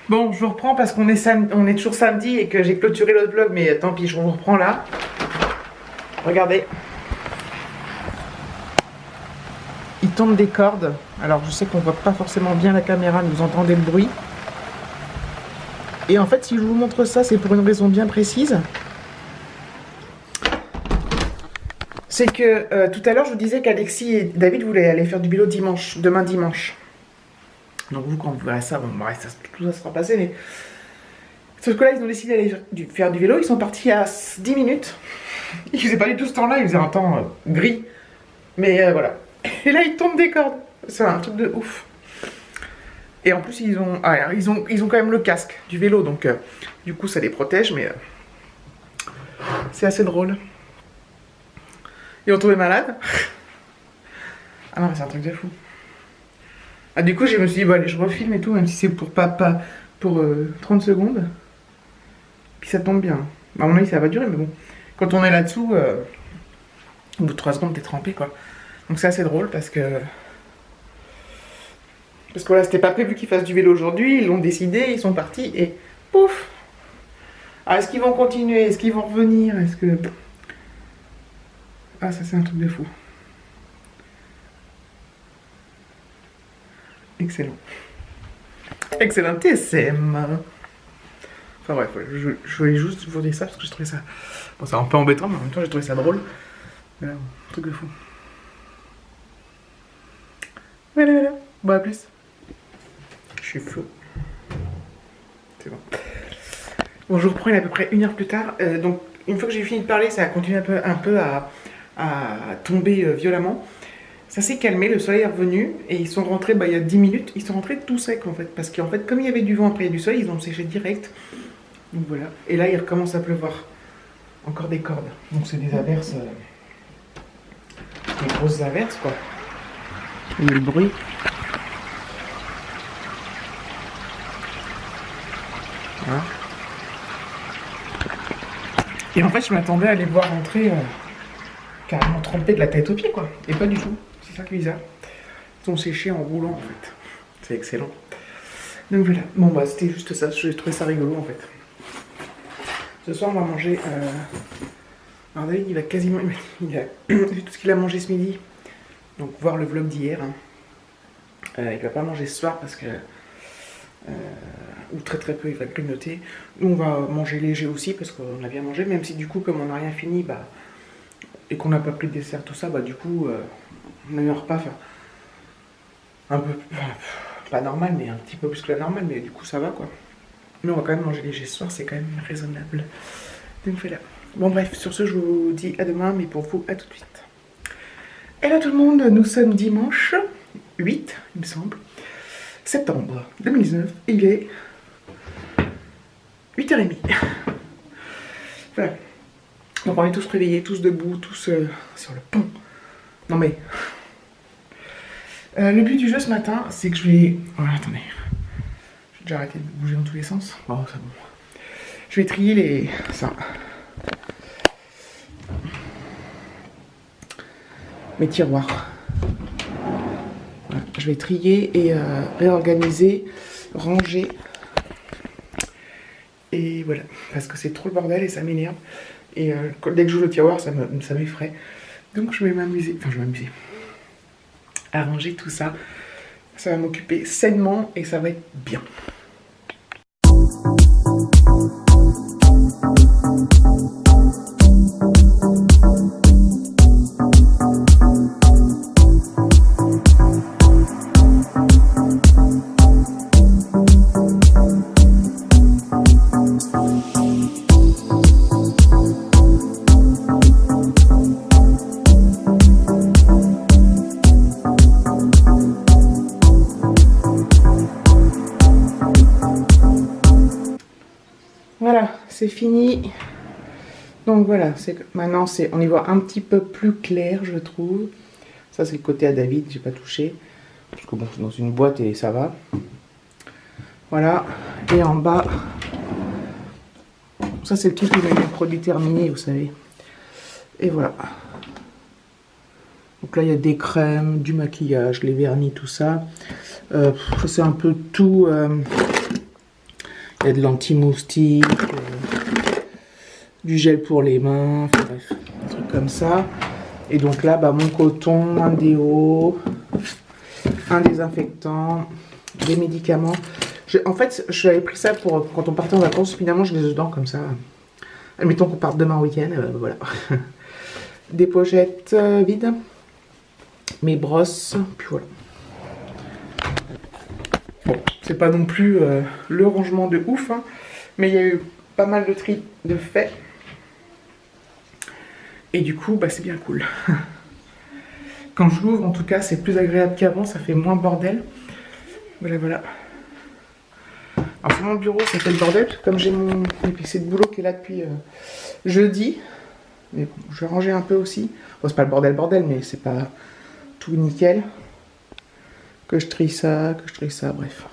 Bon, je vous reprends parce qu'on est, on est toujours samedi et que j'ai clôturé l'autre vlog, mais tant pis, je vous reprends là. Regardez. Il tombe des cordes. Alors, je sais qu'on voit pas forcément bien la caméra, mais vous entendez le bruit. Et en fait, si je vous montre ça, c'est pour une raison bien précise. C'est que tout à l'heure, je vous disais qu'Alexis et David voulaient aller faire du vélo dimanche, demain dimanche. Donc vous, quand vous verrez ça, bon, bref, tout ça sera passé, mais... Sauf que là, ils ont décidé d'aller faire du vélo, ils sont partis à 10 minutes. Ils faisaient pas du tout ce temps-là, ils faisaient un temps gris. Mais voilà. Et là, ils tombent des cordes. C'est un truc de ouf. Et en plus, ils ont quand même le casque du vélo, donc du coup, ça les protège, mais c'est assez drôle. Ils ont tombé malades. Ah non, mais c'est un truc de fou. Ah, du coup, je me suis dit, bon, allez, je refilme et tout, même si c'est pour pour 30 secondes. Puis ça tombe bien. À mon avis, ça va durer, mais bon. Quand on est là-dessous, au bout de 3 secondes, t'es trempé, quoi. Donc c'est assez drôle parce que... Parce que voilà, c'était pas prévu qu'ils fassent du vélo aujourd'hui, ils l'ont décidé, ils sont partis et pouf! Alors est-ce qu'ils vont continuer? Est-ce qu'ils vont revenir? Est-ce que... Ah, ça c'est un truc de fou. Excellent. Excellent TSM. Enfin bref, je voulais juste vous dire ça parce que je trouvais ça... Bon, c'est un peu embêtant, mais en même temps, j'ai trouvé ça drôle. Voilà, un truc de fou. Voilà, voilà. Bon, à plus. Je suis flou. C'est bon. Bon, je vous reprends, il est à peu près 1 heure plus tard. Donc, une fois que j'ai fini de parler, ça a continué un peu à tomber violemment. Ça s'est calmé, le soleil est revenu et ils sont rentrés, il y a 10 minutes, ils sont rentrés tout secs en fait. Parce qu'en fait, comme il y avait du vent après du soleil, ils ont séché direct. Donc voilà. Et là, il recommence à pleuvoir. Encore des cordes. Donc c'est des averses. Des grosses averses quoi. Et le bruit. Voilà. Et en fait, je m'attendais à les voir rentrer carrément trempés de la tête aux pieds quoi. Et pas du tout. C'est ça qui est bizarre. Ils sont séchés en roulant en fait. C'est excellent. Donc voilà. Bon bah c'était juste ça. J'ai trouvé ça rigolo en fait. Ce soir, on va manger. Alors, David, il a quasiment. Il a vu tout ce qu'il a mangé ce midi. Donc, voir le vlog d'hier. Hein. Il va pas manger ce soir parce que. Ou très très peu, il va grignoter. Nous, on va manger léger aussi parce qu'on a bien mangé. Même si, du coup, comme on n'a rien fini, et qu'on n'a pas pris de dessert, tout ça, du coup, on a eu un repas un peu. Pas normal, mais un petit peu plus que la normale. Mais du coup, ça va quoi. Mais on va quand même manger léger ce soir, c'est quand même raisonnable. Donc voilà. Bon bref, sur ce, je vous dis à demain, mais pour vous, à tout de suite. Hello tout le monde, nous sommes dimanche 8, il me semble, septembre 2019, et il est 8h30. Voilà. Donc on est tous réveillés, tous debout, tous sur le pont. Non mais... le but du jeu ce matin, c'est que je vais... Voilà, attendez. J'ai arrêté de bouger dans tous les sens. Oh, c'est bon. Je vais trier mes tiroirs. Voilà. Je vais trier et réorganiser, ranger. Et voilà. Parce que c'est trop le bordel et ça m'énerve. Et dès que j'ouvre le tiroir, ça m'effraie. Donc je vais m'amuser. Enfin, je vais m'amuser. À ranger tout ça. Ça va m'occuper sainement et ça va être bien. Voilà, c'est fini. Donc voilà, maintenant on y voit un petit peu plus clair, je trouve. Ça c'est le côté à David, j'ai pas touché. Parce que bon, c'est dans une boîte et ça va. Voilà, et en bas, ça c'est le truc où il y a le produit terminé, vous savez. Et voilà. Donc là il y a des crèmes, du maquillage, les vernis, tout ça. C'est un peu tout... y a de l'anti-moustique, du gel pour les mains, enfin bref, des trucs comme ça. Et donc là, bah, mon coton, un déo, un désinfectant, des médicaments. En fait, je avais pris ça pour quand on partait en vacances. Finalement, je les ai dedans comme ça. Admettons qu'on parte demain au week-end, voilà. Des pochettes vides, mes brosses, puis voilà. Bon, c'est pas non plus le rangement de ouf, hein, mais il y a eu pas mal de tri de fait. Et du coup, bah, c'est bien cool. Quand je l'ouvre, en tout cas, c'est plus agréable qu'avant, ça fait moins bordel. Voilà, voilà. Alors, sur mon bureau, ça fait le bordel, comme j'ai mon PC de boulot qui est là depuis jeudi. Mais bon, je vais ranger un peu aussi. Bon, c'est pas le bordel, mais c'est pas tout nickel. Que je trie ça, bref.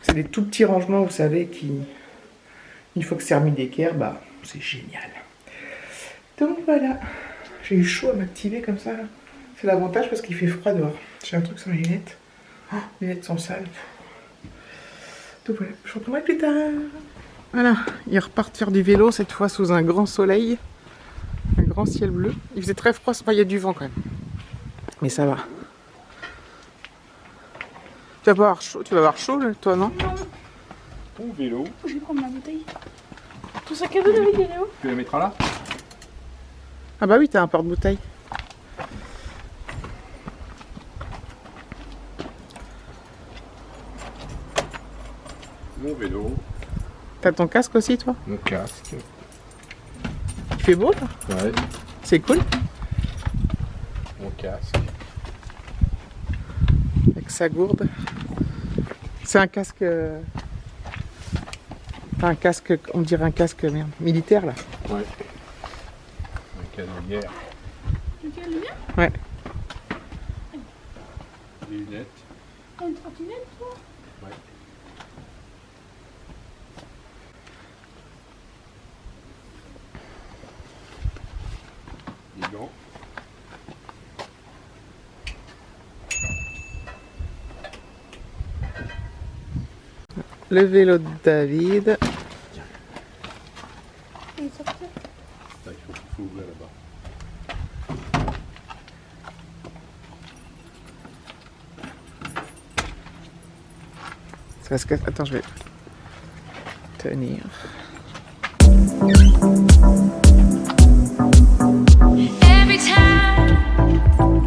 C'est des tout petits rangements, vous savez, qui... Une fois que c'est remis d'équerre, bah, c'est génial. Donc voilà. J'ai eu chaud à m'activer comme ça, là. C'est l'avantage parce qu'il fait froid dehors. J'ai un truc sur mes lunettes. Oh, les lunettes sont sales. Donc voilà, je reprendrai plus tard. Voilà, il repart faire du vélo, cette fois sous un grand soleil. Un grand ciel bleu. Il faisait très froid, enfin, il y a du vent quand même. Mais ça va. Tu vas avoir chaud, toi, non? Non. Ton vélo. Je vais prendre ma bouteille. Ton sac à dos, David, il est où? Tu la mettras là? Ah bah oui, t'as un porte-bouteille. Mon vélo. T'as ton casque aussi, toi? Mon casque. Il fait beau, là? Ouais. C'est cool. Mon casque. Avec sa gourde. C'est un casque... Pas un casque, on dirait un casque, merde, militaire, là. Ouais. Un canonnière. Tu as le mien? Ouais. Des lunettes. T'as une trottinette, toi? Ouais. Des gants. Le vélo de David. Il est sorti. Il faut ouvrir là-bas. Ça se casse. Attends, je vais tenir. Every time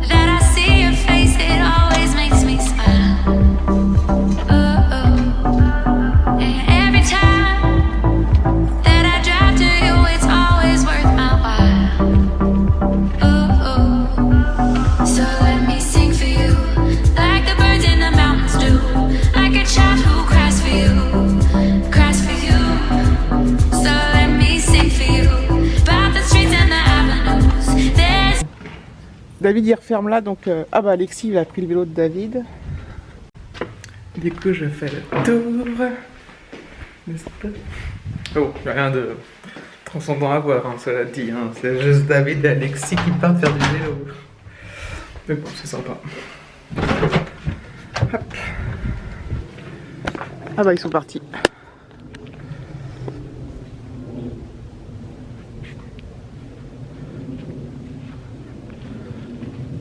that I see your face, it always makes me smile. And every time that I drive to you, it's always worth my while. So let me sing for you, like the birds in the mountains do, like a child who cries for you, cries for you. So let me sing for you, about the streets and the avenues. There's David il referme là, donc ah bah Alexis il a pris le vélo de David. Du coup je fais le tour. N'est-ce pas? Oh, rien de transcendant à voir, hein, cela dit. Hein. C'est juste David et Alexis qui partent faire du vélo. Mais bon, c'est sympa. Hop. Ah bah ils sont partis.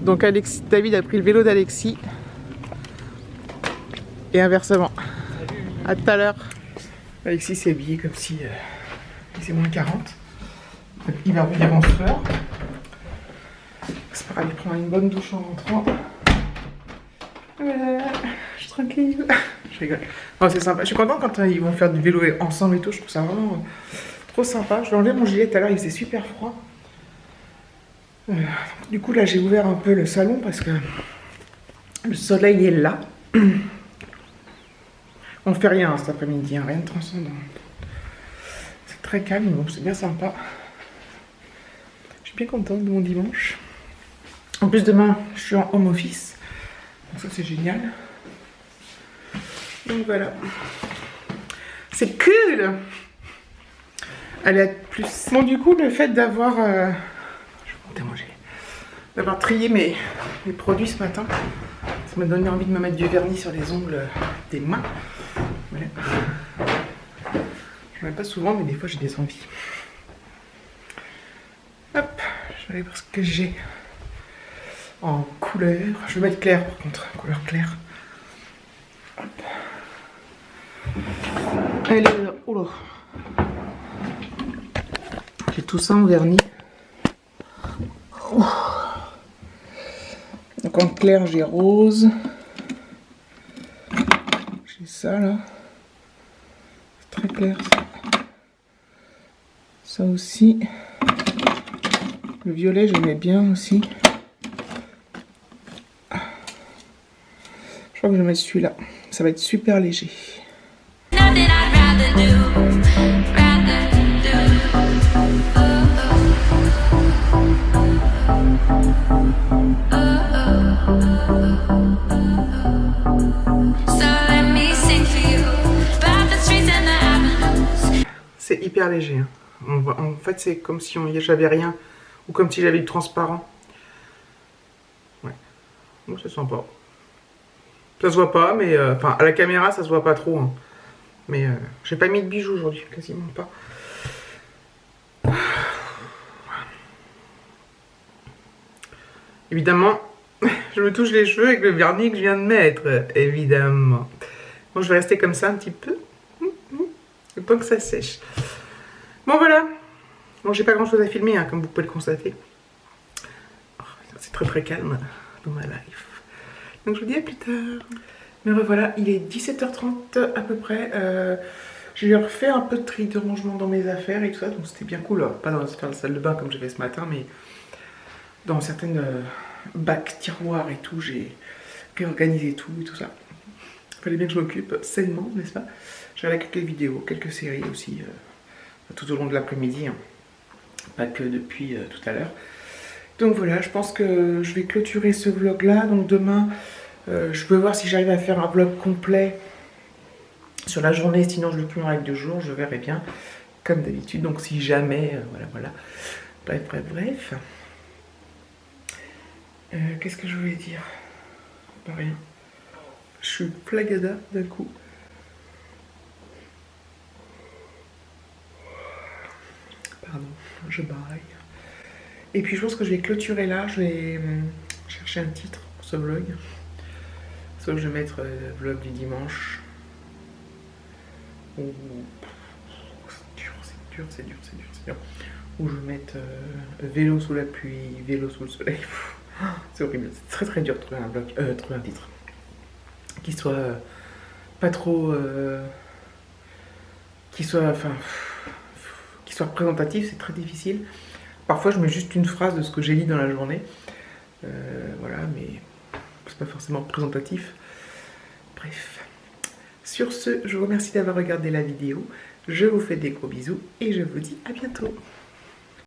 Donc David a pris le vélo d'Alexis. Et inversement. À tout à l'heure. Alexis s'est habillé comme si c'est moins 40. Donc, il va revenir en sueur. C'est pas grave, il prend une bonne douche en rentrant. Voilà, je suis tranquille. Je rigole. Non, c'est sympa. Je suis contente quand ils vont faire du vélo ensemble et tout. Je trouve ça vraiment trop sympa. Je vais enlever mon gilet tout à l'heure, il faisait super froid. Du coup là j'ai ouvert un peu le salon parce que le soleil est là. On fait rien cet après-midi, hein, rien de transcendant. C'est très calme, bon, c'est bien sympa. Je suis bien contente de mon dimanche. En plus demain je suis en home office, donc ça c'est génial. Donc voilà. C'est cool. Allez, à plus. Bon du coup le fait d'avoir... d'avoir trié mes produits ce matin, ça m'a donné envie de me mettre du vernis sur les ongles des mains. Voilà. Ouais, pas souvent, mais des fois j'ai des envies. Hop, je vais aller voir ce que j'ai en couleur. Je vais mettre clair par contre, couleur claire. Hop. Elle est là. Oula. J'ai tout ça en vernis. Oh. Donc en clair, j'ai rose. J'ai ça là. C'est très clair ça. Ça aussi. Le violet, j'aimais bien aussi. Je crois que je vais mettre celui-là. Ça va être super léger. Nothing I'd rather do, rather do. So let me sing for you about the streets and the avenues. C'est hyper léger. Hein. En fait, c'est comme si j'avais rien. Ou comme si j'avais du transparent. Ouais. Bon, c'est sympa. Ça se voit pas, mais... Enfin, à la caméra, ça se voit pas trop. Hein. Mais j'ai pas mis de bijoux aujourd'hui. Quasiment pas. Évidemment, je me touche les cheveux avec le vernis que je viens de mettre. Évidemment. Bon, je vais rester comme ça un petit peu. Le temps que ça sèche. Bon, voilà. Bon, j'ai pas grand chose à filmer, hein, comme vous pouvez le constater. Oh, c'est très très calme dans ma life. Donc je vous dis à plus tard. Mais revoilà, il est 17h30 à peu près. J'ai refait un peu de tri de rangement dans mes affaires et tout ça, donc c'était bien cool. Alors, pas dans la salle de bain comme j'ai fait ce matin, mais dans certaines bacs, tiroirs et tout, j'ai réorganisé tout et tout ça. Fallait bien que je m'occupe sainement, n'est-ce pas? J'ai regardé quelques vidéos, quelques séries aussi, tout au long de l'après-midi. Hein. Pas que depuis tout à l'heure. Donc voilà, je pense que je vais clôturer ce vlog là. Donc demain, je peux voir si j'arrive à faire un vlog complet sur la journée. Sinon je le cumule avec 2 jours, je verrai bien. Comme d'habitude, donc si jamais, voilà. Bref. Qu'est-ce que je voulais dire? Pas rien. Je suis plagada d'un coup. Pardon, je baille. Et puis je pense que je vais clôturer là. Je vais chercher un titre pour ce vlog. Soit je vais mettre vlog du dimanche. Ou c'est dur. Ou je vais mettre vélo sous la pluie, vélo sous le soleil. C'est horrible. C'est très dur de trouver un vlog, trouver un titre qui soit pas trop, qui soit représentatif. C'est très difficile. Parfois je mets juste une phrase de ce que j'ai lu dans la journée. Voilà, mais c'est pas forcément représentatif. Bref. Sur ce, je vous remercie d'avoir regardé la vidéo. Je vous fais des gros bisous et je vous dis à bientôt.